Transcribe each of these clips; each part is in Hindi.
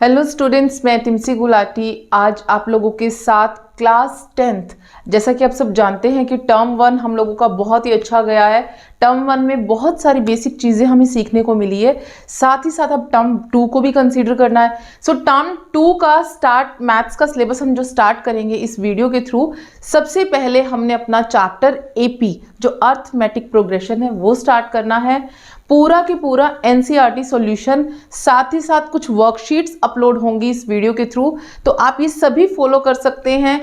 हेलो स्टूडेंट्स, मैं टिम्सी गुलाटी आज आप लोगों के साथ क्लास 10th। जैसा कि आप सब जानते हैं कि टर्म 1 हम लोगों का बहुत ही अच्छा गया है। टर्म 1 में बहुत सारी बेसिक चीज़ें हमें सीखने को मिली है, साथ ही साथ अब टर्म 2 को भी कंसीडर करना है। सो टर्म 2 का स्टार्ट मैथ्स का सिलेबस हम जो स्टार्ट करेंगे इस वीडियो के थ्रू, सबसे पहले हमने अपना चैप्टर एपी जो अर्थमेटिक प्रोग्रेशन है वो स्टार्ट करना है। पूरा के पूरा एनसीईआरटी सॉल्यूशन, साथ ही साथ कुछ वर्कशीट्स अपलोड होंगी इस वीडियो के थ्रू, तो आप ये सभी फॉलो कर सकते हैं।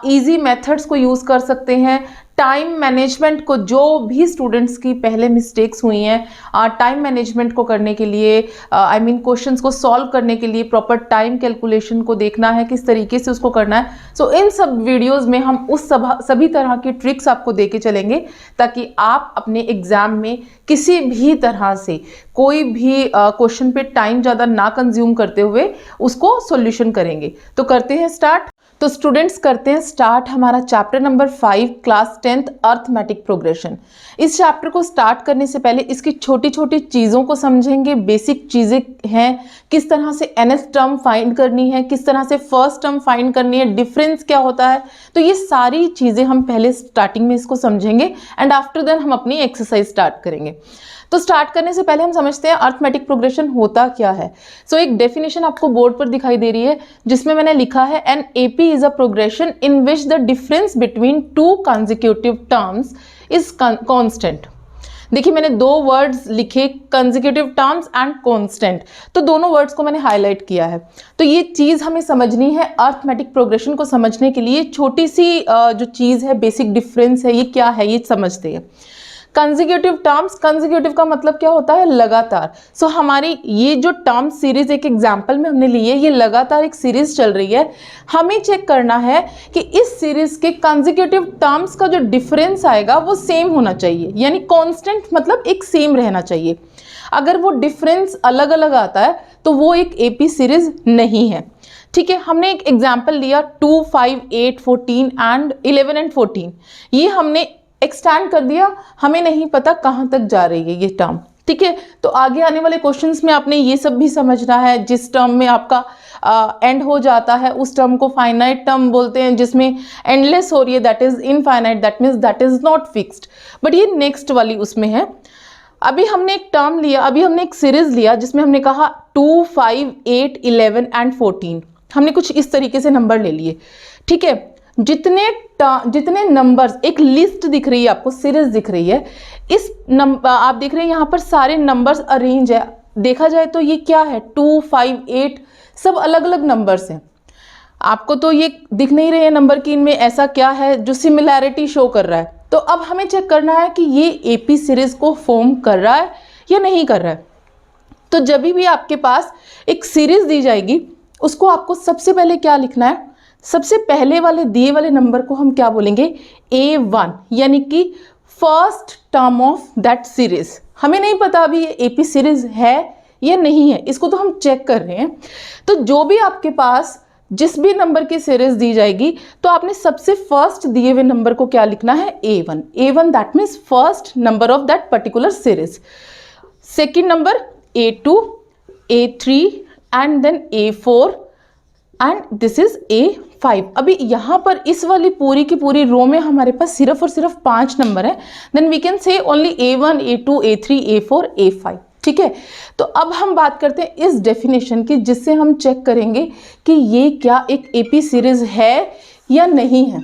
इजी मेथड्स को यूज़ कर सकते हैं। टाइम मैनेजमेंट को, जो भी स्टूडेंट्स की पहले मिस्टेक्स हुई हैं टाइम मैनेजमेंट को करने के लिए, क्वेश्चंस को सॉल्व करने के लिए प्रॉपर टाइम कैलकुलेशन को देखना है, किस तरीके से उसको करना है। सो इन सब वीडियोस में हम उस सभी तरह की ट्रिक्स आपको दे के चलेंगे ताकि आप अपने एग्जाम में किसी भी तरह से कोई भी क्वेश्चन पे टाइम ज़्यादा ना कंज्यूम करते हुए उसको सॉल्यूशन करेंगे। तो करते हैं स्टार्ट। तो स्टूडेंट्स करते हैं स्टार्ट हमारा chapter number 5 class 10th arithmetic progression. इस चैप्टर को स्टार्ट करने से पहले इसकी छोटी छोटी चीज़ों को समझेंगे। बेसिक चीज़ें हैं, किस तरह से nth टर्म फाइंड करनी है, किस तरह से फर्स्ट टर्म फाइंड करनी है, डिफरेंस क्या होता है, तो ये सारी चीज़ें हम पहले स्टार्टिंग में इसको समझेंगे एंड आफ्टर देन हम अपनी एक्सरसाइज स्टार्ट करेंगे। तो स्टार्ट करने से पहले हम समझते हैं अर्थमेटिक प्रोग्रेशन होता क्या है। सो एक डेफिनेशन आपको बोर्ड पर दिखाई दे रही है जिसमें मैंने लिखा है an AP is a progression in which the difference between two consecutive terms is constant. देखिए मैंने दो वर्ड्स लिखे, कंसेक्यूटिव टर्म्स एंड कांस्टेंट, तो दोनों वर्ड्स को मैंने हाईलाइट किया है। तो ये चीज़ हमें समझनी है। अर्थमेटिक प्रोग्रेशन को समझने के लिए छोटी सी जो चीज़ है, बेसिक डिफरेंस है, ये क्या है ये समझते हैं। कंसेक्यूटिव टर्म्स, कंसेक्यूटिव का मतलब क्या होता है, लगातार। सो हमारी ये जो टर्म सीरीज एक एग्जांपल में हमने ली है, ये लगातार एक सीरीज चल रही है। हमें चेक करना है कि इस सीरीज के कंसेक्यूटिव टर्म्स का जो डिफरेंस आएगा वो सेम होना चाहिए, यानी कांस्टेंट मतलब एक सेम रहना चाहिए। अगर वो डिफरेंस अलग अलग आता है तो वो एक एपी सीरीज नहीं है। ठीक है, हमने एक एग्जाम्पल लिया 2, 5, 8, 14 एंड 11 एंड 14, ये हमने एक्सटेंड कर दिया, हमें नहीं पता कहाँ तक जा रही है ये टर्म। ठीक है, तो आगे आने वाले क्वेश्चंस में आपने ये सब भी समझना है। जिस टर्म में आपका एंड हो जाता है उस टर्म को फाइनाइट टर्म बोलते हैं, जिसमें एंडलेस हो रही है that is infinite, that means that is not fixed. But ये नेक्स्ट वाली उसमें है। अभी हमने एक टर्म लिया, अभी हमने एक सीरीज लिया जिसमें हमने कहा 2, 5, 8, 11 एंड 14, हमने कुछ इस तरीके से नंबर ले लिए। ठीक है, जितने नंबर्स, एक लिस्ट दिख रही है आपको, सीरीज दिख रही है, इस नंबर आप देख रहे हैं यहाँ पर सारे नंबर्स अरेंज है। देखा जाए तो ये क्या है, 2, 5, 8 सब अलग अलग नंबर्स हैं। आपको तो ये दिख नहीं रहे हैं नंबर की, इनमें ऐसा क्या है जो सिमिलैरिटी शो कर रहा है। तो अब हमें चेक करना है कि ये एपी सीरीज को फॉर्म कर रहा है या नहीं कर रहा है। तो जब भी आपके पास एक सीरीज दी जाएगी उसको आपको सबसे पहले क्या लिखना है, सबसे पहले वाले दिए वाले नंबर को हम क्या बोलेंगे, A1, यानी कि first term of that series. हमें नहीं पता अभी ये एपी सीरीज है या नहीं है, इसको तो हम चेक कर रहे हैं। तो जो भी आपके पास जिस भी नंबर की सीरीज दी जाएगी तो आपने सबसे फर्स्ट दिए हुए नंबर को क्या लिखना है, A1। A1 that means first number of that particular series. Second number A2, A3 and then A4 and this is A5। अभी यहाँ पर इस वाली पूरी की पूरी रो में हमारे पास सिर्फ और सिर्फ 5 नंबर है। Then we can say only A1, A2, A3, A4, A5। ठीक है, तो अब हम बात करते हैं इस डेफिनेशन की जिससे हम चेक करेंगे कि ये क्या एक एपी सीरीज है या नहीं है।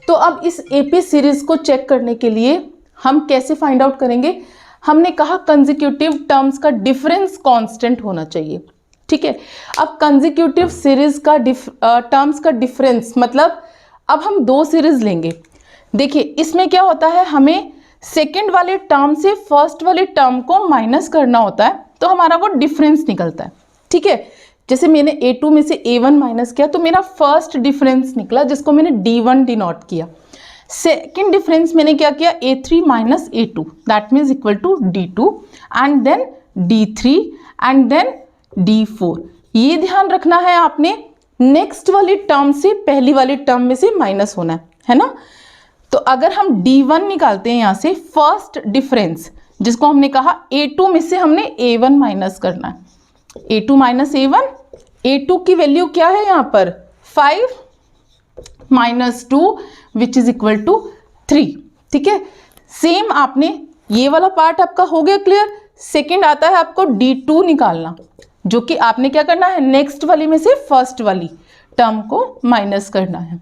तो अब इस एपी सीरीज को चेक करने के लिए हम कैसे फाइंड आउट करेंगे, हमने कहा कंसेक्यूटिव टर्म्स का डिफरेंस कांस्टेंट होना चाहिए। ठीक है, अब कंसेक्यूटिव सीरीज का टर्म्स का डिफरेंस मतलब अब हम दो सीरीज लेंगे। देखिए इसमें क्या होता है, हमें सेकंड वाले टर्म से फर्स्ट वाले टर्म को माइनस करना होता है तो हमारा वो डिफरेंस निकलता है। ठीक है, जैसे मैंने A2 में से A1 माइनस किया तो मेरा फर्स्ट डिफरेंस निकला जिसको मैंने D1 डिनोट किया। सेकेंड डिफरेंस मैंने क्या किया, A3 minus A2 that means equal to D2 and then D3 and then D4। ये ध्यान रखना है आपने, नेक्स्ट वाली टर्म से पहली वाली टर्म में से माइनस होना है ना। तो अगर हम D1 निकालते हैं यहाँ से फर्स्ट डिफरेंस, जिसको हमने कहा A2 में से हमने A1 माइनस करना है, A2 माइनस A1, A2 की वैल्यू क्या है यहाँ पर 5 minus 2 which is equal to 3। ठीक है, सेम आपने ये वाला पार्ट आपका हो गया क्लियर। सेकंड आता है आपको D2 निकालना, जो कि आपने क्या करना है, नेक्स्ट वाली में से फर्स्ट वाली टर्म को माइनस करना है।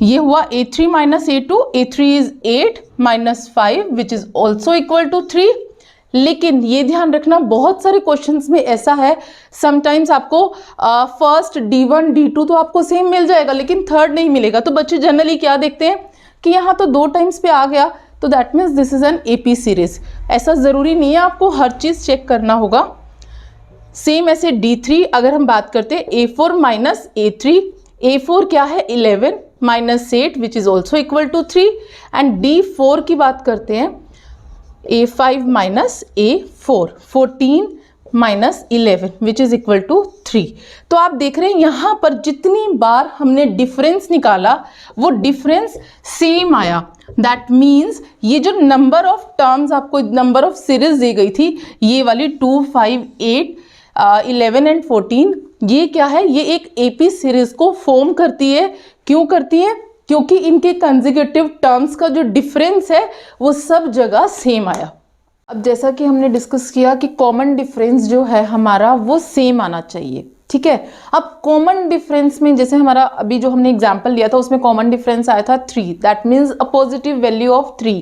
ये हुआ A3 minus A2, A3 is 8 minus 5 which is also equal to 3। लेकिन ये ध्यान रखना, बहुत सारे क्वेश्चंस में ऐसा है, समटाइम्स आपको फर्स्ट D1 D2 तो आपको सेम मिल जाएगा लेकिन थर्ड नहीं मिलेगा। तो बच्चे जनरली क्या देखते हैं कि यहाँ तो 2 टाइम्स पे आ गया, तो that means this is an AP series. ऐसा ज़रूरी नहीं है, आपको हर चीज़ चेक करना होगा। सेम ऐसे D3 अगर हम बात करते हैं A4 माइनस A3, A4 क्या है 11 minus 8 which is also equal to 3। And D4 की बात करते हैं A5 minus A4, 14 minus 11 which is equal to 3। तो आप देख रहे हैं यहाँ पर जितनी बार हमने डिफरेंस निकाला वो डिफरेंस सेम आया। दैट मीन्स ये जो नंबर ऑफ टर्म्स आपको नंबर ऑफ सीरीज दी गई थी, ये वाली 2, 5, 8, 11 एंड 14, ये क्या है, ये एक AP सीरीज को फॉर्म करती है। क्यों करती है? क्योंकि इनके कंसेक्यूटिव टर्म्स का जो डिफरेंस है वो सब जगह सेम आया। अब जैसा कि हमने डिस्कस किया कि कॉमन डिफरेंस जो है हमारा वो सेम आना चाहिए। ठीक है, अब कॉमन डिफरेंस में जैसे हमारा अभी जो हमने एग्जांपल लिया था उसमें कॉमन डिफरेंस आया था 3, that means a positive value of 3।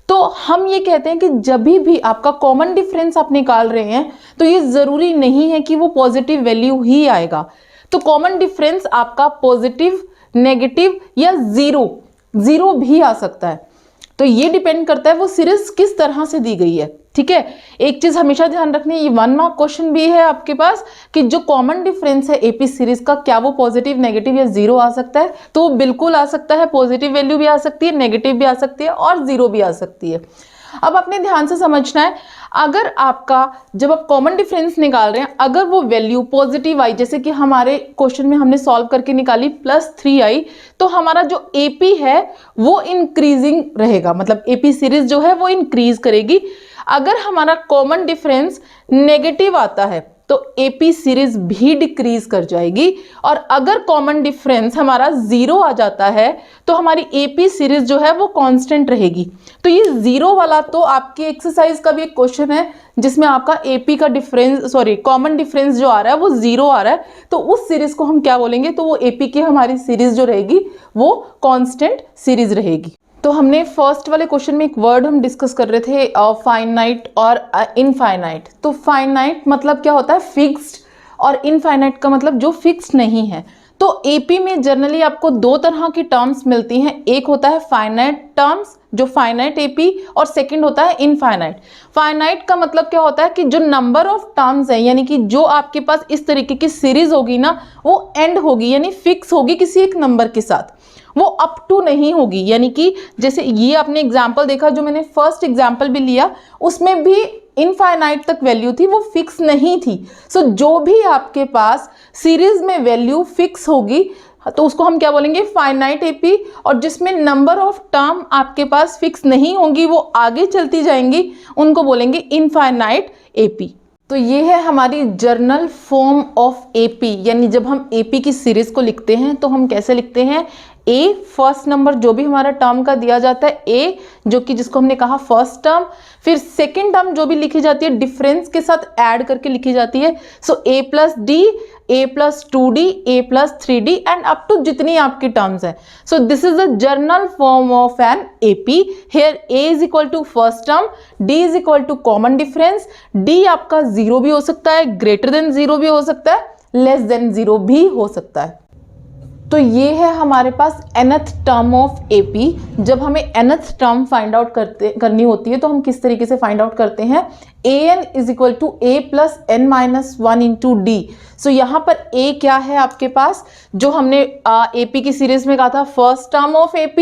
तो हम ये कहते हैं कि जब भी आपका कॉमन डिफरेंस आप निकाल रहे हैं तो ये ज़रूरी नहीं है कि वो पॉजिटिव वैल्यू ही आएगा। तो कॉमन डिफरेंस आपका पॉजिटिव, नेगेटिव या ज़ीरो भी आ सकता है। तो ये डिपेंड करता है वो सीरीज किस तरह से दी गई है। ठीक है, एक चीज हमेशा ध्यान रखनी है, ये 1 मार्क क्वेश्चन भी है आपके पास कि जो कॉमन डिफरेंस है AP सीरीज का, क्या वो पॉजिटिव, नेगेटिव या जीरो आ सकता है? तो वो बिल्कुल आ सकता है। पॉजिटिव वैल्यू भी आ सकती है, नेगेटिव भी आ सकती है और जीरो भी आ सकती है। अब अपने ध्यान से समझना है, अगर आपका जब आप कॉमन डिफरेंस निकाल रहे हैं, अगर वो वैल्यू पॉजिटिव आई, जैसे कि हमारे क्वेश्चन में हमने सॉल्व करके निकाली +3 आई, तो हमारा जो AP है वो इंक्रीजिंग रहेगा, मतलब AP सीरीज जो है वो इंक्रीज करेगी। अगर हमारा कॉमन डिफरेंस नेगेटिव आता है तो AP सीरीज भी डिक्रीज कर जाएगी। और अगर कॉमन डिफरेंस हमारा 0 आ जाता है तो हमारी AP सीरीज जो है वो कांस्टेंट रहेगी। तो ये 0 वाला तो आपकी एक्सरसाइज का भी एक क्वेश्चन है जिसमें आपका AP का डिफरेंस, कॉमन डिफरेंस जो आ रहा है वो 0 आ रहा है, तो उस सीरीज को हम क्या बोलेंगे? तो वो AP की हमारी सीरीज जो रहेगी वो कांस्टेंट सीरीज रहेगी। तो हमने फर्स्ट वाले क्वेश्चन में एक वर्ड हम डिस्कस कर रहे थे, फाइनाइट और इनफाइनाइट। तो फाइनाइट मतलब क्या होता है? फिक्स्ड, और इनफाइनाइट का मतलब जो फिक्स्ड नहीं है। तो AP में जनरली आपको 2 तरह की टर्म्स मिलती हैं, एक होता है फाइनाइट टर्म्स जो फाइनाइट AP, और सेकंड होता है इनफाइनाइट। फाइनाइट का मतलब क्या होता है कि जो नंबर ऑफ टर्म्स है, यानी कि जो आपके पास इस तरीके की सीरीज होगी ना, वो एंड होगी, यानी फिक्स होगी किसी एक नंबर के साथ, वो अप टू नहीं होगी। यानी कि जैसे ये आपने एग्जाम्पल देखा, जो मैंने फर्स्ट एग्जाम्पल भी लिया उसमें भी इनफाइनाइट तक वैल्यू थी, वो फिक्स नहीं थी। सो जो भी आपके पास सीरीज में वैल्यू फिक्स होगी तो उसको हम क्या बोलेंगे? Finite AP। और जिसमें नंबर ऑफ टर्म आपके पास फिक्स नहीं होंगी, वो आगे चलती जाएंगी, उनको बोलेंगे इनफाइनाइट AP। तो ये है हमारी जर्नल फॉर्म ऑफ AP, यानी जब हम AP की सीरीज को लिखते हैं तो हम कैसे लिखते हैं? A फर्स्ट नंबर जो भी हमारा टर्म का दिया जाता है A, जो कि जिसको हमने कहा फर्स्ट टर्म, फिर सेकंड टर्म जो भी लिखी जाती है डिफरेंस के साथ ऐड करके लिखी जाती है। So A + D, A + 2D, A + 3D and up to जितनी आपकी टर्म्स है। So this is the general form of an AP। Here A is equal to first term, D is equal to common difference, D आपका 0 भी हो सकता है, ग्रेटर देन 0 भी हो सकता है, लेस देन 0 भी हो सकता है। तो ये है हमारे पास nth टर्म ऑफ AP। जब हमें nth टर्म फाइंड आउट करनी होती है तो हम किस तरीके से फाइंड आउट करते हैं? an is equal to A + n-1 into D। सो यहाँ पर A क्या है आपके पास, जो हमने AP की सीरीज में कहा था first term of AP,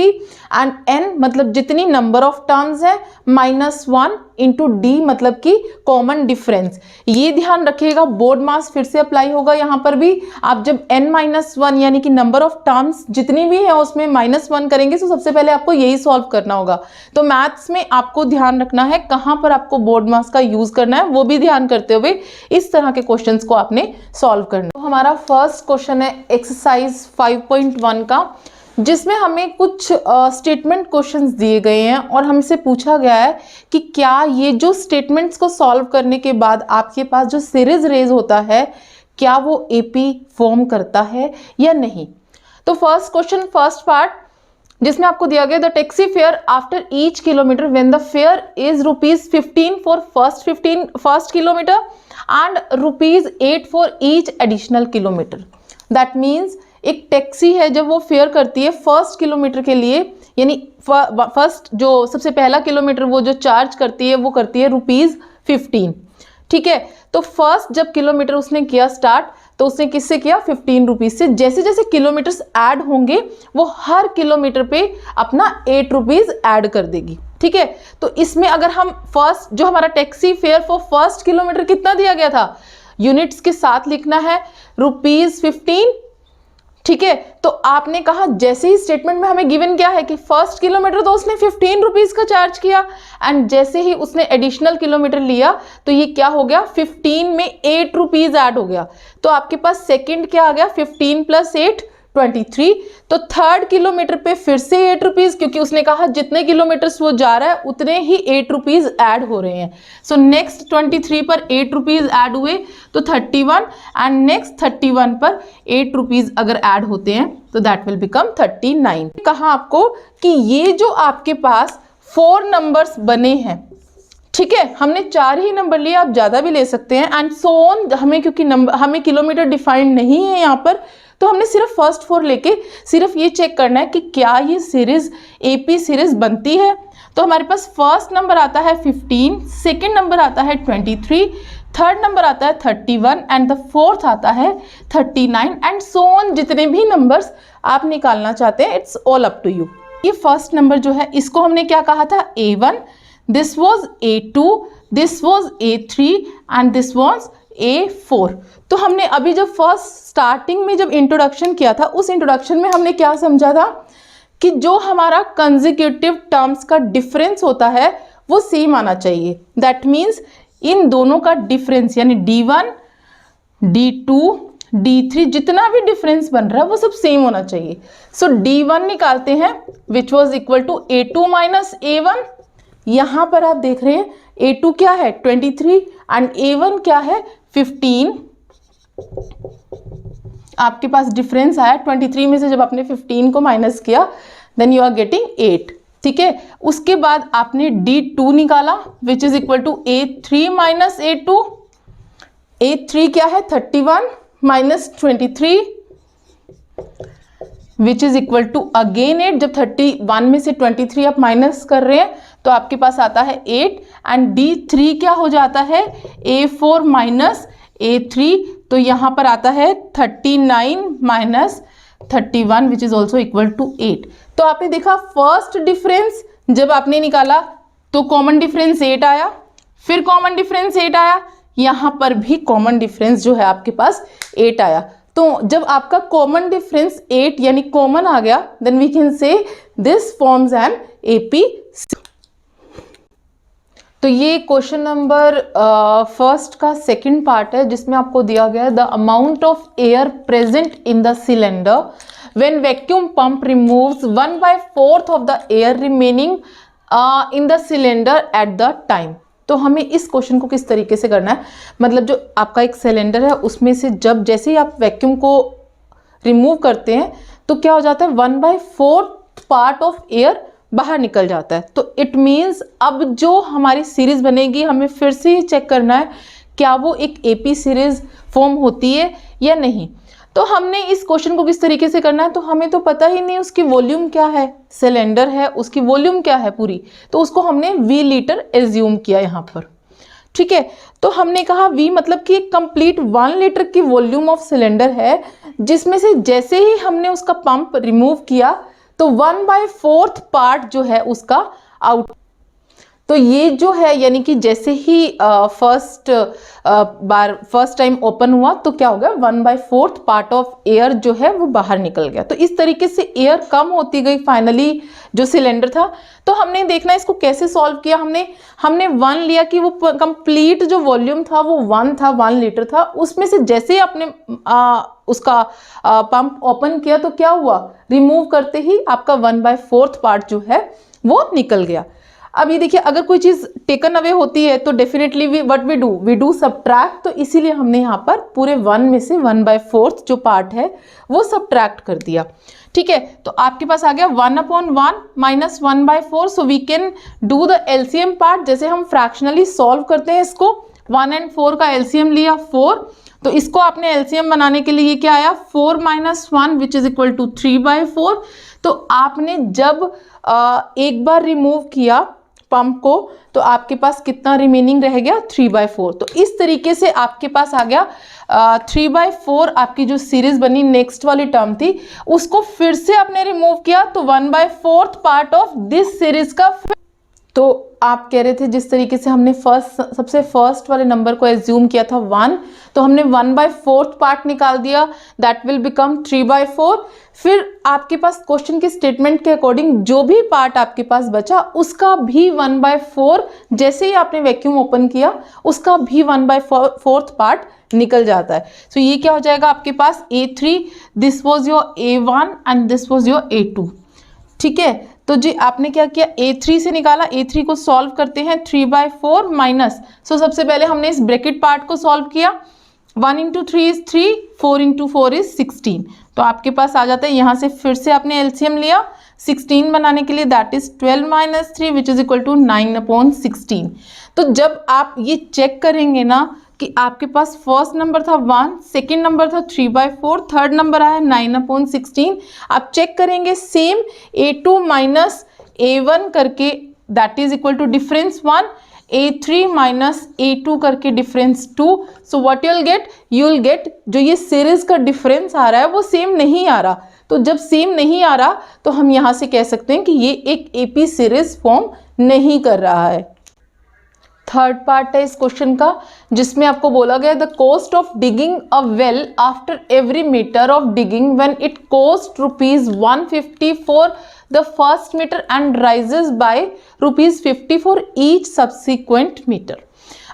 and n मतलब जितनी नंबर ऑफ टर्म्स है, -1 इंटू D मतलब कि कॉमन डिफरेंस। ये ध्यान रखिएगा, बोर्ड मास फिर से अप्लाई होगा यहाँ पर भी। आप जब n-1 यानी कि नंबर नंबर ऑफ टर्म्स जितनी भी है उसमें -1 करेंगे। तो सबसे पहले आपको यही सॉल्व करना होगा। तो मैथ्स में आपको ध्यान रखना है कहाँ पर आपको बोर्ड मार्क्स का यूज करना है, वो भी ध्यान करते हुए इस तरह के क्वेश्चंस को आपने सॉल्व करना। तो हमारा फर्स्ट क्वेश्चन है एक्सरसाइज 5.1 का, जिसमें हमें कुछ स्टेटमेंट क्वेश्चंस दिए गए हैं और हमसे पूछा गया है कि क्या ये जो स्टेटमेंट्स को सॉल्व करने के बाद आपके पास जो सीरीज रेज होता है क्या वो एपी फॉर्म करता है या नहीं। तो फर्स्ट क्वेश्चन, फर्स्ट पार्ट, जिसमें आपको दिया गया the taxi fare after each kilometre when the fair is ₹15 for first kilometre and ₹8 for each additional kilometre. That means एक टैक्सी है जब वो फेयर करती है फर्स्ट किलोमीटर के लिए, यानी फर्स्ट जो सबसे पहला किलोमीटर वो जो चार्ज करती है वो करती है ₹15। ठीक है, तो फर्स्ट जब किलोमीटर उसने किया स्टार्ट तो उसने किससे किया, 15 रुपीज से। जैसे जैसे किलोमीटर्स ऐड होंगे वो हर किलोमीटर पे अपना 8 रुपीज ऐड कर देगी। ठीक है, तो इसमें अगर हम फर्स्ट जो हमारा taxi fare for first kilometre कितना दिया गया था, यूनिट्स के साथ लिखना है ₹15। ठीक है, तो आपने कहा जैसे ही स्टेटमेंट में हमें गिवन क्या है कि फर्स्ट किलोमीटर तो उसने 15 रुपीज का चार्ज किया एंड जैसे ही उसने एडिशनल किलोमीटर लिया तो ये क्या हो गया, 15 में 8 रुपीज ऐड हो गया। तो आपके पास सेकंड क्या आ गया, 15 + 8 23। तो थर्ड किलोमीटर पे फिर से 8 रुपीज, क्योंकि उसने कहा जितने किलोमीटर्स वो जा रहा है उतने ही 8 रुपीज ऐड हो रहे हैं। सो नेक्स्ट 23 पर 8 रुपीज ऐड हुए तो 31 एंड नेक्स्ट 31 पर 8 रुपीज अगर ऐड होते हैं तो दैट विल बिकम 39। कहा आपको कि ये जो आपके पास 4 नंबर्स बने हैं, ठीक है, हमने 4 ही नंबर लिए, आप ज्यादा भी ले सकते हैं एंड सो ऑन। हमें क्योंकि हमें किलोमीटर डिफाइंड नहीं है यहाँ पर, तो हमने सिर्फ फर्स्ट 4 लेके सिर्फ ये चेक करना है कि क्या ये सीरीज एपी सीरीज बनती है। तो हमारे पास फर्स्ट नंबर आता है 15, सेकंड नंबर आता है 23, थर्ड नंबर आता है 31 एंड द फोर्थ आता है 39 एंड सो ऑन। जितने भी नंबर्स आप निकालना चाहते हैं, it's all up to you. ये फर्स्ट नंबर जो है इसको हमने क्या कहा था, A1, this was A2, this was A3 and this was A4। तो हमने अभी जब फर्स्ट स्टार्टिंग में जब इंट्रोडक्शन किया था, उस इंट्रोडक्शन में हमने क्या समझा था कि जो हमारा कंसेक्यूटिव टर्म्स का डिफरेंस होता है वो सेम आना चाहिए। दैट मीन्स इन दोनों का डिफरेंस यानी D1, D2, D3 जितना भी डिफरेंस बन रहा है वो सब सेम होना चाहिए। सो D1 निकालते हैं which was equal to A2 - A1। यहां पर आप देख रहे हैं A2 क्या है 23 एंड A1 क्या है 15। आपके पास डिफरेंस आया 23 में से जब आपने 15 को माइनस किया देन यू आर गेटिंग 8। ठीक है, उसके बाद आपने D2 निकाला which is equal to A3 - A2। A3 क्या है 31 - 23 which is equal to again 8। जब 31 में से 23 आप माइनस कर रहे हैं तो आपके पास आता है 8 एंड D3 क्या हो जाता है A4 - A3। तो यहां पर आता है 39 - 31 which is also equal to 8। तो आपने देखा फर्स्ट डिफरेंस जब आपने निकाला तो कॉमन डिफरेंस 8 आया, फिर कॉमन डिफरेंस 8 आया, यहां पर भी कॉमन डिफरेंस जो है आपके पास 8 आया। तो जब आपका कॉमन डिफरेंस 8 यानी कॉमन आ गया then we can say this forms an AP. तो ये क्वेश्चन नंबर फर्स्ट का सेकंड पार्ट है, जिसमें आपको दिया गया है the amount of air present in the cylinder when vacuum pump removes 1/4 of the air remaining in the cylinder at the time. तो हमें इस क्वेश्चन को किस तरीके से करना है, मतलब जो आपका एक सिलेंडर है उसमें से जब जैसे ही आप वैक्यूम को रिमूव करते हैं तो क्या हो जाता है 1/4 पार्ट ऑफ एयर बाहर निकल जाता है। तो इट मीन्स अब जो हमारी सीरीज बनेगी हमें फिर से ही चेक करना है क्या वो एक एपी सीरीज फॉर्म होती है या नहीं। तो हमने इस क्वेश्चन को किस तरीके से करना है, तो हमें तो पता ही नहीं उसकी वॉल्यूम क्या है, सिलेंडर है उसकी वॉल्यूम क्या है पूरी, तो उसको हमने V लीटर एज्यूम किया यहाँ पर। ठीक है, तो हमने कहा V मतलब कि एक कंप्लीट 1 लीटर की वॉल्यूम ऑफ सिलेंडर है, जिसमें से जैसे ही हमने उसका पंप रिमूव किया तो 1/4 पार्ट जो है उसका आउट। तो ये जो है यानी कि जैसे ही फर्स्ट टाइम ओपन हुआ तो क्या हो गया, 1/4 पार्ट ऑफ एयर जो है वो बाहर निकल गया। तो इस तरीके से एयर कम होती गई फाइनली जो सिलेंडर था। तो हमने देखना इसको कैसे सॉल्व किया, हमने 1 लिया कि वो कंप्लीट जो वॉल्यूम था वो 1 था, 1 लीटर था। उसमें से जैसे ही आपने उसका पंप ओपन किया तो क्या हुआ, रिमूव करते ही आपका 1/4 पार्ट जो है वो निकल गया। अब ये देखिए, अगर कोई चीज़ टेकन अवे होती है तो डेफिनेटली वी डू सबट्रैक्ट। तो इसीलिए हमने यहाँ पर पूरे 1 में से 1/4 जो पार्ट है वो सबट्रैक्ट कर दिया। ठीक है, तो आपके पास आ गया 1/1 minus 1/4। So we can do the LCM part, जैसे हम फ्रैक्शनली सॉल्व करते हैं इसको। 1 और 4 का एलसीएम लिया 4, तो इसको आपने एलसीएम बनाने के लिए क्या आया, 4 - 1 विच इज इक्वल टू 3/4। तो आपने जब एक बार रिमूव किया पंप को तो आपके पास कितना रिमेनिंग रह गया, 3/4। तो इस तरीके से आपके पास आ गया 3/4। आपकी जो सीरीज बनी नेक्स्ट वाली टर्म थी उसको फिर से आपने रिमूव किया तो 1/4 पार्ट ऑफ दिस सीरीज का। तो आप कह रहे थे जिस तरीके से हमने सबसे फर्स्ट वाले नंबर को एज्यूम किया था 1, तो हमने 1/4 पार्ट निकाल दिया, दैट विल बिकम 3/4। फिर आपके पास क्वेश्चन के स्टेटमेंट के अकॉर्डिंग जो भी पार्ट आपके पास बचा उसका भी 1/4, जैसे ही आपने वैक्यूम ओपन किया उसका भी 1/4 पार्ट निकल जाता है। सो ये क्या हो जाएगा आपके पास, A3, this was your A1 and this was your A2। ठीक है, तो जी आपने क्या किया, A3 से निकाला, A3 को सॉल्व करते हैं 3/4 माइनस। सो सबसे पहले हमने इस ब्रैकेट पार्ट को सॉल्व किया, 1 × 3 इज 3, 4 × 4 इज 16। तो आपके पास आ जाता है, यहाँ से फिर से आपने एलसीएम लिया 16 बनाने के लिए, that is 12 - 3 which is equal to 9/16। तो जब आप ये चेक करेंगे ना कि आपके पास फर्स्ट नंबर था 1, सेकेंड नंबर था 3/4, थर्ड नंबर आया 9/16, आप चेक करेंगे सेम A2 माइनस A1 करके that is equal to difference 1, A3 minus A2 करके difference 2। So what you will get जो ये सीरीज का डिफरेंस आ रहा है वो सेम नहीं आ रहा। तो जब सेम नहीं आ रहा तो हम यहाँ से कह सकते हैं कि ये एक AP सीरीज फॉर्म नहीं कर रहा है। थर्ड पार्ट है इस क्वेश्चन का, जिसमें आपको बोला गया the cost of digging a well after every metre of digging when it cost ₹150 for the first metre and rises by ₹50 for each subsequent metre.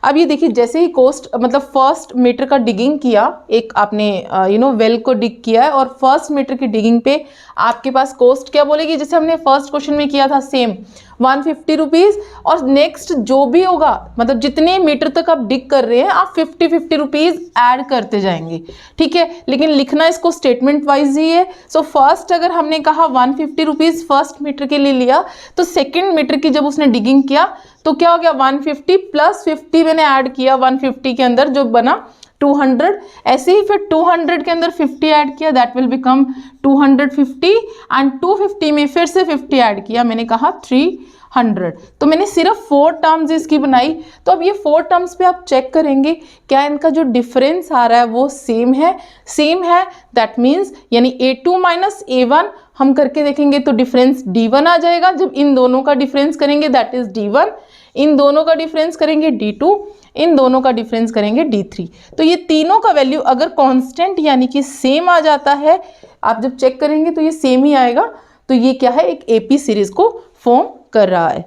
अब ये देखिए, जैसे ही कॉस्ट मतलब फर्स्ट मीटर का डिगिंग किया, एक आपने वेल को डिग किया है और फर्स्ट मीटर की डिगिंग पे आपके पास कॉस्ट क्या बोलेगी, जैसे हमने फर्स्ट क्वेश्चन में किया था सेम ₹150, और नेक्स्ट जो भी होगा मतलब जितने मीटर तक आप डिग कर रहे हैं आप 50 रुपीज़ ऐड करते जाएंगे। ठीक है, लेकिन लिखना इसको स्टेटमेंट वाइज ही है। सो फर्स्ट अगर हमने कहा 150 रुपीज़ फर्स्ट मीटर के लिए लिया, तो सेकेंड मीटर की जब उसने डिगिंग किया तो क्या हो गया, 150 प्लस 50 मैंने ऐड किया 150 के अंदर जो बना 200, ऐसे ही फिर 200 के अंदर 50 ऐड किया, दैट विल बिकम 250 एंड 250 में फिर से 50 ऐड किया, मैंने कहा 300। तो मैंने सिर्फ 4 टर्म्स इसकी बनाई। तो अब ये 4 टर्म्स पे आप चेक करेंगे क्या इनका जो डिफरेंस आ रहा है वो सेम है, दैट मीन्स यानी A2 माइनस A1 हम करके देखेंगे तो डिफरेंस D1 आ जाएगा। जब इन दोनों का डिफरेंस करेंगे दैट इज D1, इन दोनों का डिफरेंस करेंगे D2, इन दोनों का डिफरेंस करेंगे D3। तो ये तीनों का वैल्यू अगर कांस्टेंट यानी कि सेम आ जाता है, आप जब चेक करेंगे तो ये सेम ही आएगा। तो ये क्या है, एक AP सीरीज को फॉर्म कर रहा है।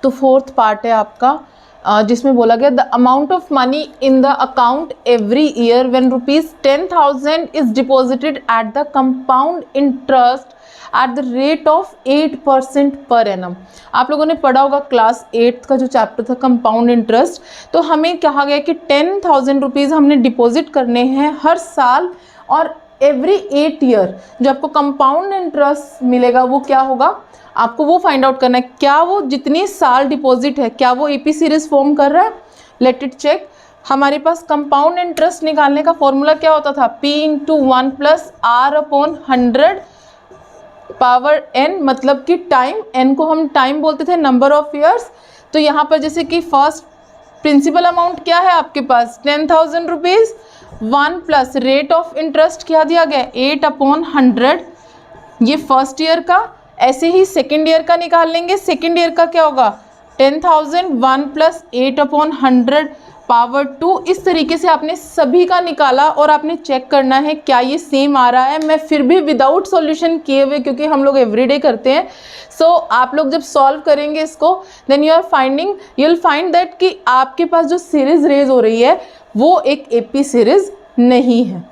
तो फोर्थ पार्ट है आपका जिसमें बोला गया the amount of money in the account every year when ₹10,000 is deposited at the compound interest at the rate of 8% per annum. आप लोगों ने पढ़ा होगा क्लास 8th का जो चैप्टर था कंपाउंड इंटरेस्ट। तो हमें कहा गया कि 10,000 रुपीज़ हमने डिपॉजिट करने हैं हर साल, और एवरी 8 ईयर जो आपको कंपाउंड इंटरेस्ट मिलेगा वो क्या होगा, आपको वो फाइंड आउट करना है। क्या वो जितनी साल डिपॉजिट है क्या वो AP सीरीज फॉर्म कर रहा है, लेट इट चेक। हमारे पास कंपाउंड इंटरेस्ट निकालने का फॉर्मूला क्या होता था, P × 1 + R/100 पावर n, मतलब कि टाइम, n को हम टाइम बोलते थे, नंबर ऑफ ईयर्स। तो यहाँ पर जैसे कि फर्स्ट प्रिंसिपल अमाउंट क्या है आपके पास 10,000 rupees, 1 plus rate of interest क्या दिया गया 8/100, ये फर्स्ट ईयर का। ऐसे ही सेकेंड ईयर का निकाल लेंगे, सेकेंड ईयर का क्या होगा 10,000 1 + 8/100 पावर 2। इस तरीके से आपने सभी का निकाला और आपने चेक करना है क्या ये सेम आ रहा है। मैं फिर भी विदाउट सॉल्यूशन किए हुए, क्योंकि हम लोग एवरीडे करते हैं, सो आप लोग जब सॉल्व करेंगे इसको, then you will find that कि आपके पास जो सीरीज रेज हो रही है वो एक एपी सीरीज नहीं है।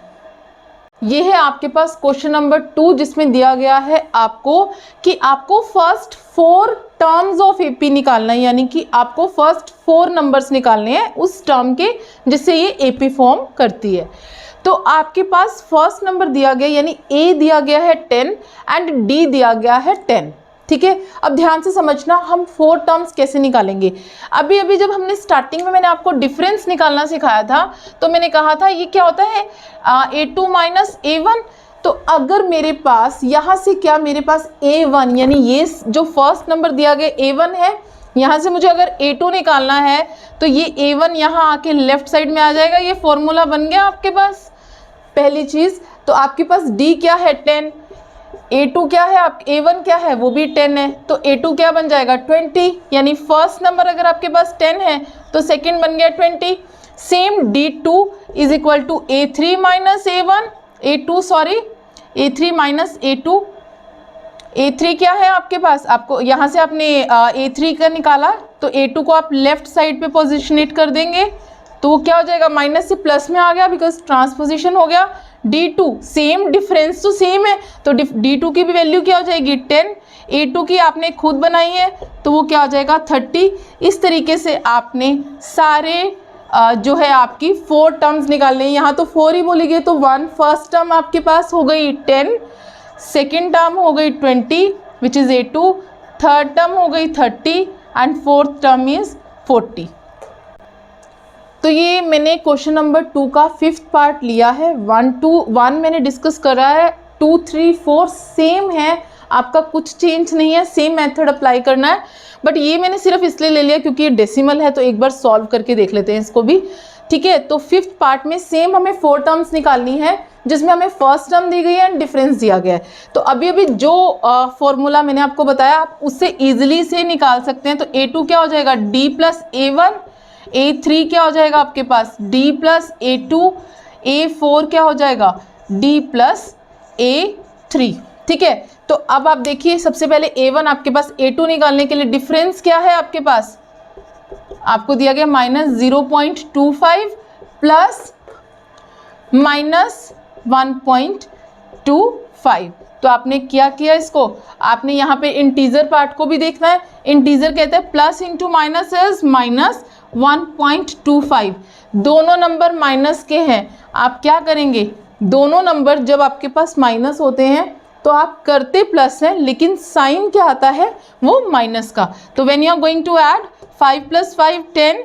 ये है आपके पास क्वेश्चन नंबर 2, जिसमें दिया गया है आपको कि आपको फर्स्ट 4 टर्म्स ऑफ एपी निकालना है, यानी कि आपको फर्स्ट 4 नंबर्स निकालने हैं उस टर्म के जिससे ये एपी फॉर्म करती है। तो आपके पास फर्स्ट नंबर दिया गया, यानी ए दिया गया है 10 एंड डी दिया गया है 10। ठीक है, अब ध्यान से समझना हम 4 टर्म्स कैसे निकालेंगे। अभी अभी जब हमने स्टार्टिंग में मैंने आपको डिफरेंस निकालना सिखाया था, तो मैंने कहा था ये क्या होता है, A2 - A1। तो अगर मेरे पास यहाँ से क्या, मेरे पास A1 यानी ये जो फर्स्ट नंबर दिया गया A1 है, यहाँ से मुझे अगर A2 निकालना है तो ये A1 यहाँ आके लेफ्ट साइड में आ जाएगा। ये फॉर्मूला बन गया आपके पास पहली चीज़। तो आपके पास D क्या है 10, A2 क्या है, आप A1 क्या है वो भी 10 है, तो A2 क्या बन जाएगा 20। यानी फर्स्ट नंबर अगर आपके पास 10 है तो सेकंड बन गया 20। Same D2 = A3 - A1, A3 - A2। A3 क्या है आपके पास, आपको यहाँ से आपने A3 का निकाला तो A2 को आप लेफ्ट साइड पे पोजिशनेट कर देंगे, तो वो क्या हो जाएगा, माइनस से प्लस में आ गया बिकॉज ट्रांसपोजिशन हो गया। D2 सेम, डिफरेंस तो सेम है, तो D2 की भी वैल्यू क्या हो जाएगी 10। A2 की आपने खुद बनाई है तो वो क्या हो जाएगा 30। इस तरीके से आपने सारे जो है आपकी 4 टर्म्स निकालने हैं। यहाँ तो 4 ही बोली गई, तो 1 फर्स्ट टर्म आपके पास हो गई 10, सेकेंड टर्म हो गई 20 which is A2, third term हो गई 30 एंड फोर्थ टर्म इज़ 40। तो ये मैंने क्वेश्चन नंबर 2 का 5th पार्ट लिया है। 1 मैंने डिस्कस करा है, 2, 3, 4 सेम है, आपका कुछ चेंज नहीं है, सेम मेथड अप्लाई करना है। बट ये मैंने सिर्फ इसलिए ले लिया क्योंकि ये डेसिमल है, तो एक बार सॉल्व करके देख लेते हैं इसको भी। ठीक है, तो 5th पार्ट में सेम हमें 4 टर्म्स निकालनी है, जिसमें हमें फर्स्ट टर्म दी गई है एंड डिफरेंस दिया गया है। तो अभी अभी जो फॉर्मूला मैंने आपको बताया आप उससे ईजिली से निकाल सकते हैं। तो A2 क्या हो जाएगा D + A1, A3 क्या हो जाएगा आपके पास D + A2, A4 क्या हो जाएगा D + A3। ठीक है, तो अब आप देखिए सबसे पहले A1 आपके पास, A2 निकालने के लिए डिफरेंस क्या है आपके पास, आपको दिया गया -0.25 प्लस -1.25। तो आपने क्या किया, इसको आपने यहाँ पे इंटीजर पार्ट को भी देखना है। इंटीजर कहते हैं प्लस इंटू माइनस इज -1.25। दोनों नंबर माइनस के हैं, आप क्या करेंगे, दोनों नंबर जब आपके पास माइनस होते हैं तो आप करते प्लस हैं, लेकिन साइन क्या आता है वो माइनस का। तो when you are going to add 5 + 5 10,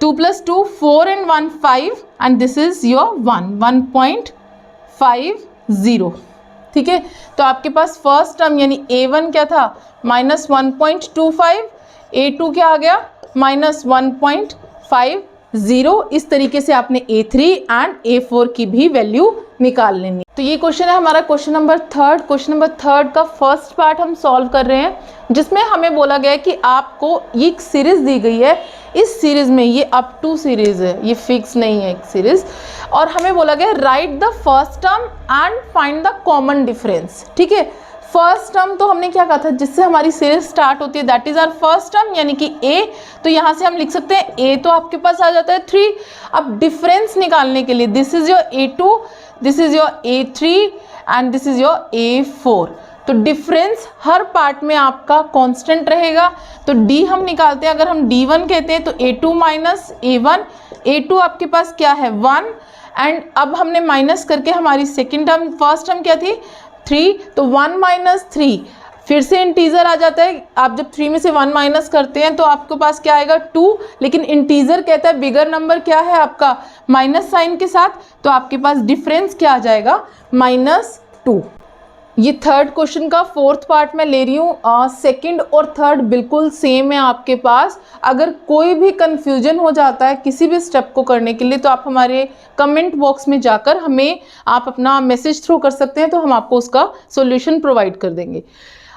2 + 2 4 and 1 5 and this is your 1.50। ठीक है, तो आपके पास फर्स्ट टर्म यानी A1 क्या था -1.25, A2 क्या आ गया -1.50। इस तरीके से आपने A3 एंड A4 की भी वैल्यू निकाल लेनी। तो ये क्वेश्चन है हमारा क्वेश्चन नंबर 3। क्वेश्चन नंबर 3 का फर्स्ट पार्ट हम सॉल्व कर रहे हैं, जिसमें हमें बोला गया है कि आपको ये सीरीज दी गई है, इस सीरीज में ये अप टू सीरीज है, ये फिक्स नहीं है एक सीरीज, और हमें बोला गया right the first term and find the common difference. ठीक है, फर्स्ट टर्म तो हमने क्या कहा था, जिससे हमारी सीरीज स्टार्ट होती है, that is our first term यानी कि A। तो यहाँ से हम लिख सकते हैं A तो आपके पास आ जाता है 3। अब डिफरेंस निकालने के लिए this is your A2, this is your A3 and this is your A4। तो डिफरेंस हर पार्ट में आपका कांस्टेंट रहेगा। तो D हम निकालते हैं, अगर हम D1 कहते हैं तो A2 - A1, A2 आपके पास क्या है 1, एंड अब हमने माइनस करके हमारी सेकेंड टर्म, फर्स्ट टर्म क्या थी 3, तो 1 - 3 फिर से इंटीजर आ जाता है। आप जब 3 में से 1 माइनस करते हैं तो आपके पास क्या आएगा 2, लेकिन इंटीजर कहता है बिगर नंबर क्या है आपका माइनस साइन के साथ, तो आपके पास डिफरेंस क्या आ जाएगा -2। ये थर्ड क्वेश्चन का 4th पार्ट में ले रही हूँ। सेकंड और थर्ड बिल्कुल सेम है आपके पास। अगर कोई भी कंफ्यूजन हो जाता है किसी भी स्टेप को करने के लिए तो आप हमारे कमेंट बॉक्स में जाकर हमें आप अपना मैसेज थ्रू कर सकते हैं, तो हम आपको उसका सॉल्यूशन प्रोवाइड कर देंगे।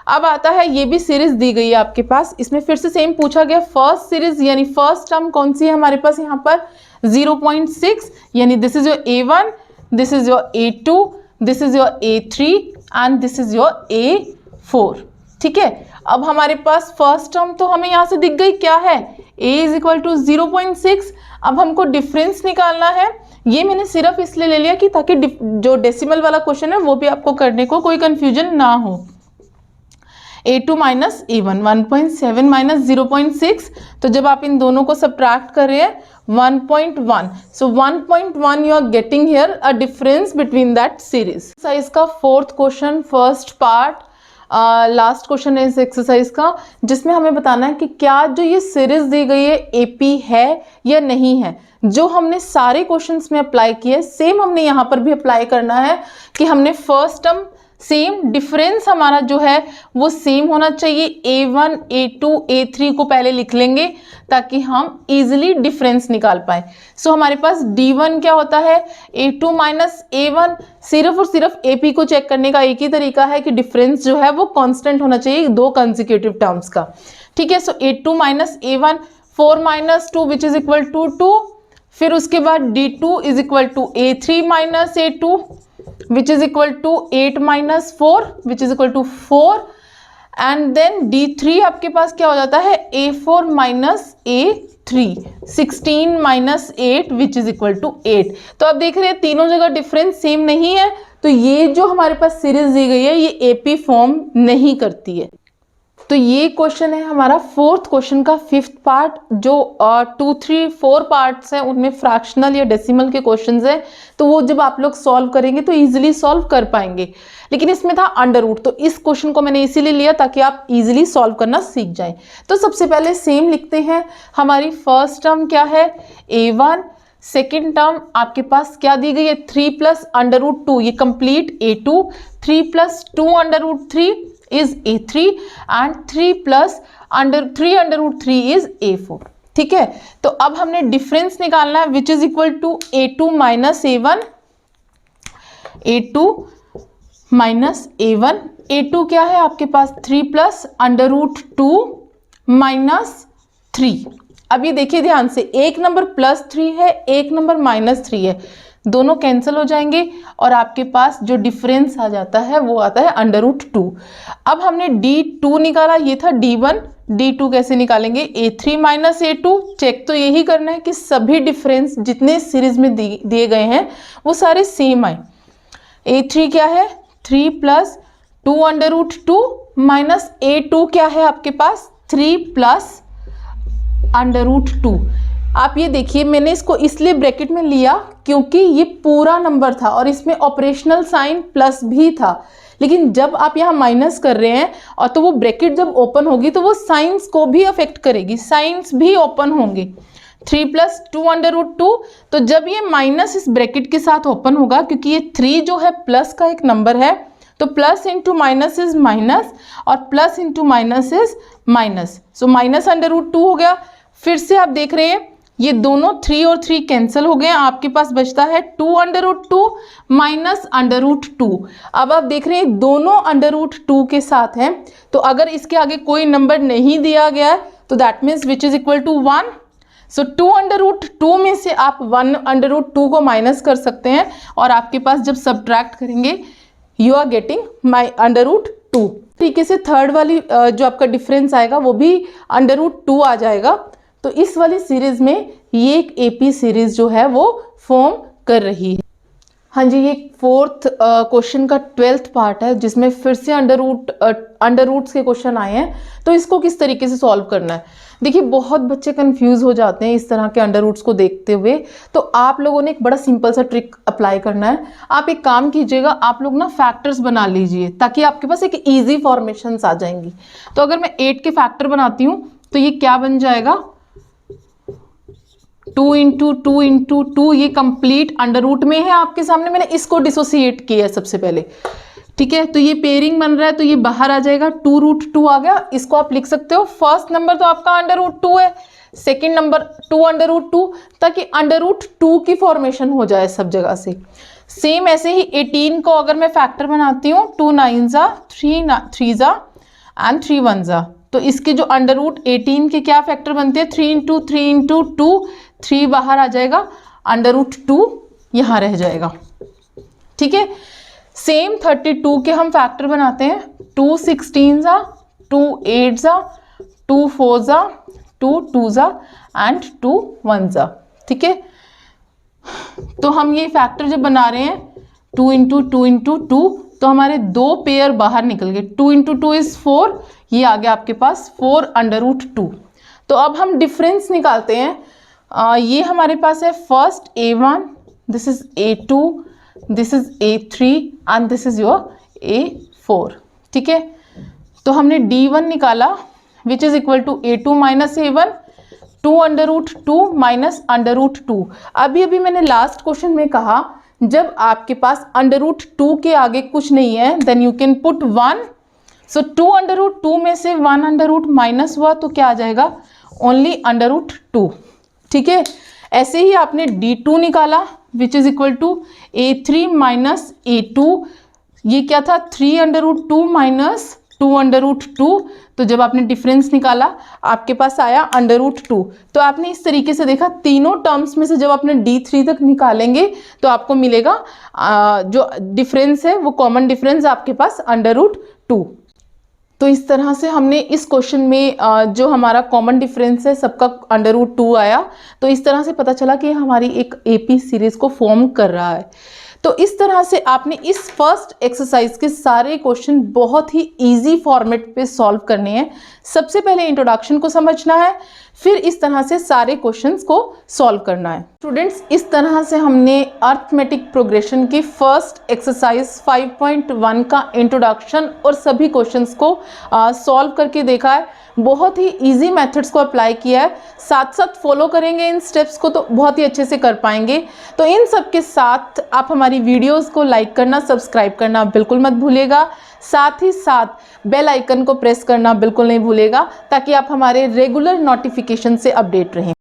अब आता है, ये भी सीरीज दी गई है आपके पास, इसमें फिर से सेम पूछा गया फर्स्ट सीरीज यानी फर्स्ट टर्म कौन सी है हमारे पास यहाँ पर 0.6, यानी this is your A1, this is your A2, this is your A3 and this is your A4। ठीक है, अब हमारे पास फर्स्ट टर्म तो हमें यहाँ से दिख गई, क्या है A इज इक्वल टू 0.6। अब हमको डिफरेंस निकालना है, ये मैंने सिर्फ इसलिए ले लिया कि ताकि जो डेसिमल वाला क्वेश्चन है वो भी आपको करने को कोई कंफ्यूजन ना हो। A2 माइनस A1, 1.7 माइनस 0.6, तो जब आप इन दोनों को सब्ट्रैक्ट कर रहे हैं 1.1, so 1.1 you are getting here a difference between that series. Size का fourth question, first part, last question है इस एक्सरसाइज का, जिसमें हमें बताना है कि क्या जो ये सीरीज दी गई है AP है या नहीं है। जो हमने सारे क्वेश्चंस में अप्लाई किए सेम हमने यहाँ पर भी अप्लाई करना है कि हमने फर्स्ट टर्म सेम, डिफरेंस हमारा जो है वो सेम होना चाहिए। A1, A2, A3 को पहले लिख लेंगे ताकि हम इजीली डिफरेंस निकाल पाए। सो हमारे पास D1 क्या होता है, A2 माइनस A1। सिर्फ और सिर्फ AP को चेक करने का एक ही तरीका है कि डिफरेंस जो है वो कांस्टेंट होना चाहिए दो कंसेक्यूटिव टर्म्स का। ठीक है, so A2 minus A1, 4 minus 2 which is equal to 2। फिर उसके बाद D2 is equal to A3 minus A2 which is equal to 8 minus 4 which is equal to 4, and then D3 आपके पास क्या हो जाता है A4 minus A3, 16 minus 8 which is equal to 8। तो आप देख रहे हैं तीनों जगह डिफरेंस सेम नहीं है, तो ये जो हमारे पास सीरीज दी गई है ये AP फॉर्म नहीं करती है। तो ये क्वेश्चन है हमारा फोर्थ क्वेश्चन का फिफ्थ पार्ट। जो 2, 3, 4 पार्ट्स हैं उनमें फ्रैक्शनल या डेसिमल के क्वेश्चंस हैं, तो वो जब आप लोग सॉल्व करेंगे तो इजीली सॉल्व कर पाएंगे। लेकिन इसमें था अंडर रूट, तो इस क्वेश्चन को मैंने इसीलिए लिया ताकि आप इजीली सॉल्व करना सीख जाएं। तो सबसे पहले सेम लिखते हैं, हमारी फर्स्ट टर्म क्या है A1, सेकेंड टर्म आपके पास क्या दी गई है 3 प्लस अंडर रूट 2, ये complete A2, 3 plus 2 under root 3 is A3 and 3 plus under 3 under root 3 is A4। ठीक है, तो अब हमने डिफरेंस निकालना है which is equal to A2 minus A1, A2 minus A1। A2 क्या है आपके पास 3 plus under root 2 minus 3। अब ये देखिए ध्यान से, एक नंबर प्लस 3 है, एक नंबर माइनस 3 है, दोनों कैंसिल हो जाएंगे और आपके पास जो डिफरेंस आ जाता है वो आता है अंडर रूट 2। अब हमने D2 निकाला, ये था D1, D2 कैसे निकालेंगे A3 माइनस A2। चेक तो यही करना है कि सभी डिफरेंस जितने सीरीज में दिए गए हैं वो सारे सेम आए। A3 क्या है 3 plus 2 under root 2 minus A2 क्या है आपके पास 3 प्लस अंडर रूट 2। आप ये देखिए, मैंने इसको इसलिए ब्रैकेट में लिया क्योंकि ये पूरा नंबर था और इसमें ऑपरेशनल साइन प्लस भी था, लेकिन जब आप यहाँ माइनस कर रहे हैं और तो वो ब्रैकेट जब ओपन होगी तो वो साइंस को भी अफेक्ट करेगी, साइंस भी ओपन होंगे। 3 प्लस 2 अंडर रूट 2, तो जब ये माइनस इस ब्रैकेट के साथ ओपन होगा, क्योंकि ये 3 जो है प्लस का एक नंबर है, तो plus into minus is minus और plus into minus is minus, so minus under root 2 हो गया। फिर से आप देख रहे हैं ये दोनों 3 और 3 कैंसिल हो गए, आपके पास बचता है 2 under root 2 minus under root 2। अब आप देख रहे हैं दोनों अंडर रूट 2 के साथ हैं, तो अगर इसके आगे कोई नंबर नहीं दिया गया है तो that means which is equal to 1। So 2 under root 2 में से आप 1 अंडर रूट 2 को माइनस कर सकते हैं और आपके पास जब सब्ट्रैक्ट करेंगे you are getting my under root 2। तरीके से थर्ड वाली जो आपका डिफरेंस आएगा वो भी अंडर रूट 2 आ जाएगा। तो इस वाली सीरीज में ये एक AP सीरीज जो है वो फॉर्म कर रही है। हाँ जी, ये फोर्थ क्वेश्चन का 12th पार्ट है जिसमें फिर से अंडर रूट्स के क्वेश्चन आए हैं। तो इसको किस तरीके से सॉल्व करना है, देखिए बहुत बच्चे कंफ्यूज हो जाते हैं इस तरह के अंडर रूट्स को देखते हुए। तो आप लोगों ने एक बड़ा सिंपल सा ट्रिक अप्लाई करना है। आप एक काम कीजिएगा, आप लोग ना फैक्टर्स बना लीजिए ताकि आपके पास एक ईजी फॉर्मेशंस आ जाएंगी। तो अगर मैं 8 के फैक्टर बनाती हूँ तो ये क्या बन जाएगा 2 इंटू 2 इंटू 2, ये कंप्लीट अंडर रूट में है आपके सामने। मैंने इसको डिसोसिएट किया है सबसे पहले, ठीक है। तो ये पेयरिंग बन रहा है तो ये बाहर आ जाएगा, 2 रूट 2 आ गया। इसको आप लिख सकते हो, फर्स्ट नंबर तो आपका अंडर रूट 2 है, सेकेंड नंबर 2 अंडर रूट 2, ताकि अंडर रूट 2 की फॉर्मेशन हो जाए सब जगह से। सेम ऐसे ही 18 को अगर मैं फैक्टर बनाती हूँ 2 9 जा 3 3 जा एंड 3 1 जा, तो इसके जो अंडर रूट 18 के क्या फैक्टर बनते हैं, 3 इंटू 3 इंटू 2, 3 बाहर आ जाएगा, अंडर रूट 2 यहाँ रह जाएगा। ठीक है, सेम 32 के हम फैक्टर बनाते हैं, 2 16 जा, 2 8 जा, 2 4 जा, 2 2 जा एंड 2 1 जा। ठीक है, तो हम ये फैक्टर जब बना रहे हैं 2 इंटू 2 इंटू 2, तो हमारे 2 पेयर बाहर निकल गए, 2 इंटू 2 इज 4, ये आ गया आपके पास 4 अंडर रूट 2। तो अब हम डिफरेंस निकालते हैं। ये हमारे पास है first A1, this is A2, this is A3 and this is your A4। ठीक है, तो हमने D1 निकाला which is equal to A2 minus A1, 2 under root 2 minus under root 2। अभी मैंने लास्ट क्वेश्चन में कहा जब आपके पास अंडर रूट 2 के आगे कुछ नहीं है then you can put 1। So 2 under root 2 में से 1 अंडर रूट माइनस हुआ तो क्या आ जाएगा, ओनली अंडर रूट 2। ठीक है, ऐसे ही आपने D2 निकाला which is equal to A3 minus A2, ये क्या था 3 under root 2 minus 2 under root 2, तो जब आपने डिफरेंस निकाला आपके पास आया अंडर रूट 2। तो आपने इस तरीके से देखा तीनों टर्म्स में से जब आपने D3 तक निकालेंगे तो आपको मिलेगा जो डिफरेंस है वो कॉमन डिफरेंस आपके पास अंडर रूट 2। तो इस तरह से हमने इस क्वेश्चन में जो हमारा कॉमन डिफरेंस है सबका अंडर रूट 2 आया। तो इस तरह से पता चला कि हमारी एक AP सीरीज को फॉर्म कर रहा है। तो इस तरह से आपने इस फर्स्ट एक्सरसाइज के सारे क्वेश्चन बहुत ही इजी फॉर्मेट पे सॉल्व करने हैं। सबसे पहले इंट्रोडक्शन को समझना है, फिर इस तरह से सारे क्वेश्चंस को सॉल्व करना है। स्टूडेंट्स, इस तरह से हमने अर्थमेटिक प्रोग्रेशन की फर्स्ट एक्सरसाइज 5.1 का इंट्रोडक्शन और सभी क्वेश्चंस को सॉल्व करके देखा है। बहुत ही इजी मेथड्स को अप्लाई किया है, साथ साथ फॉलो करेंगे इन स्टेप्स को तो बहुत ही अच्छे से कर पाएंगे। तो इन सब के साथ आप हमारी वीडियोस को लाइक करना, सब्सक्राइब करना बिल्कुल मत भूलिएगा। साथ ही साथ बेल आइकन को प्रेस करना बिल्कुल नहीं भूलिएगा ताकि आप हमारे रेगुलर नोटिफिकेशन से अपडेट रहें।